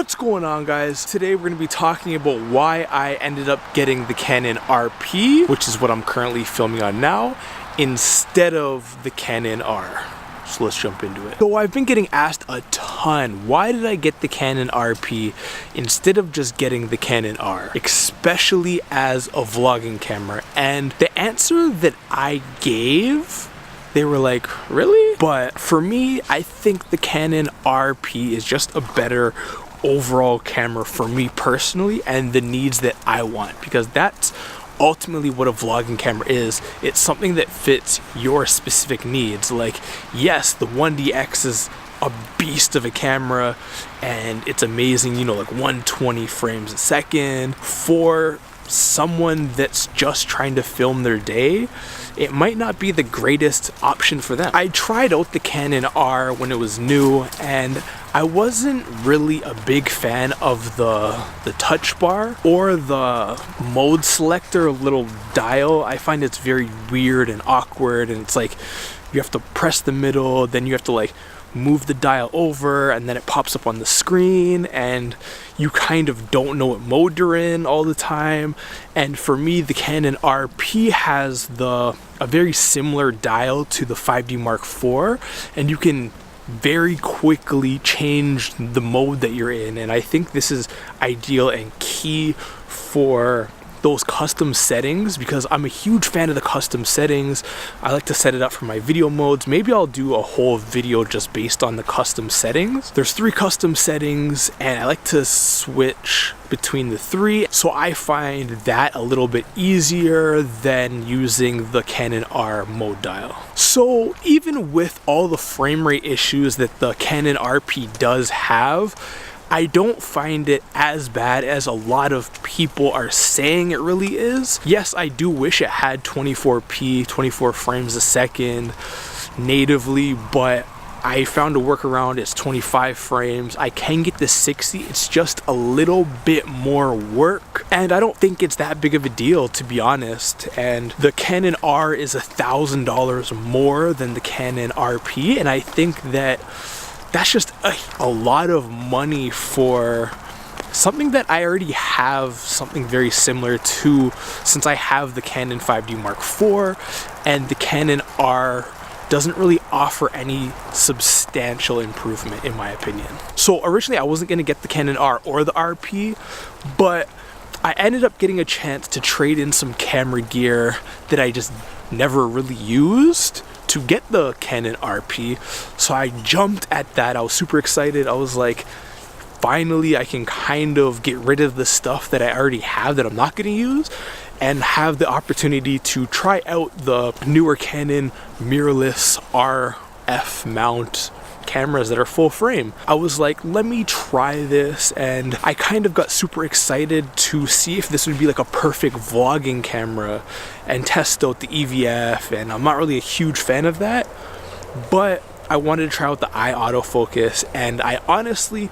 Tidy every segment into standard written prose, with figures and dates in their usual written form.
What's going on, guys? Today we're going to be talking about why I ended up getting the Canon RP, which is what I'm currently filming on now, instead of the Canon R. So let's jump into it. So I've been getting asked a ton, why did I get the Canon RP instead of just getting the Canon R, especially as a vlogging camera? And the answer that I gave, they were like, really? But for me, I think the Canon RP is just a better overall camera for me personally and the needs that I want, because that's ultimately what a vlogging camera is. It's something that fits your specific needs. Like, yes, the 1DX is a beast of a camera and it's amazing, you know, like 120 frames a second. For someone that's just trying to film their day, it might not be the greatest option for them. I tried out the Canon R when it was new and I wasn't really a big fan of the touch bar or the mode selector little dial. I find it's very weird and awkward, and it's like you have to press the middle, then you have to like move the dial over, and then it pops up on the screen and you kind of don't know what mode you're in all the time. And for me, the Canon RP has a very similar dial to the 5D Mark IV, and you can very quickly change the mode that you're in. And I think this is ideal and key for those custom settings, because I'm a huge fan of the custom settings. I like to set it up for my video modes. Maybe I'll do a whole video just based on the custom settings. There's 3 custom settings and I like to switch between the 3, so I find that a little bit easier than using the Canon R mode dial. So even with all the frame rate issues that the Canon RP does have, I don't find it as bad as a lot of people are saying it really is. Yes, I do wish it had 24p, 24 frames a second natively, but I found a workaround. It's 25 frames. I can get the 60. It's just a little bit more work, and I don't think it's that big of a deal, to be honest. And the Canon R is $1,000 more than the Canon RP, and I think that's just a lot of money for something that I already have something very similar to, since I have the Canon 5D Mark IV, and the Canon R doesn't really offer any substantial improvement in my opinion. So originally I wasn't going to get the Canon R or the RP, but I ended up getting a chance to trade in some camera gear that I just never really used to get the Canon RP. So I jumped at that. I was super excited. I was like, finally I can kind of get rid of the stuff that I already have that I'm not going to use, and have the opportunity to try out the newer Canon mirrorless RF mount cameras that are full frame. I was like, let me try this, and I kind of got super excited to see if this would be like a perfect vlogging camera and test out the EVF, and I'm not really a huge fan of that, but I wanted to try out the eye autofocus, and I honestly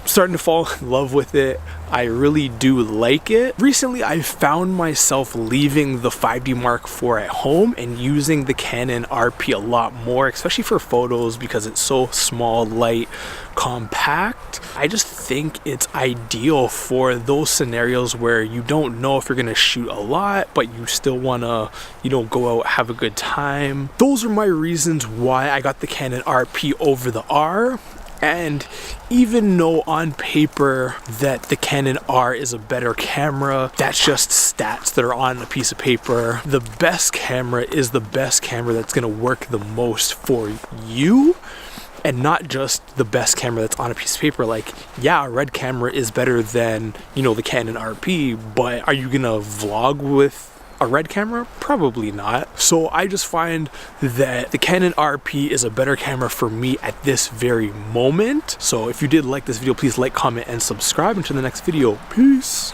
starting to fall in love with it. I really do like it. Recently, I found myself leaving the 5D Mark IV at home and using the Canon RP a lot more, especially for photos, because it's so small, light, compact. I just think it's ideal for those scenarios where you don't know if you're gonna shoot a lot, but you still wanna, you know, go out, have a good time. Those are my reasons why I got the Canon RP over the R. And even though on paper that the Canon R is a better camera, that's just stats that are on a piece of paper. The best camera is the best camera that's gonna work the most for you, and not just the best camera that's on a piece of paper. Like, yeah, a red camera is better than, you know, the Canon RP, but are you gonna vlog with a red camera? Probably not. So I just find that the Canon RP is a better camera for me at this very moment. So if you did like this video, please like, comment, and subscribe. Until the next video, peace.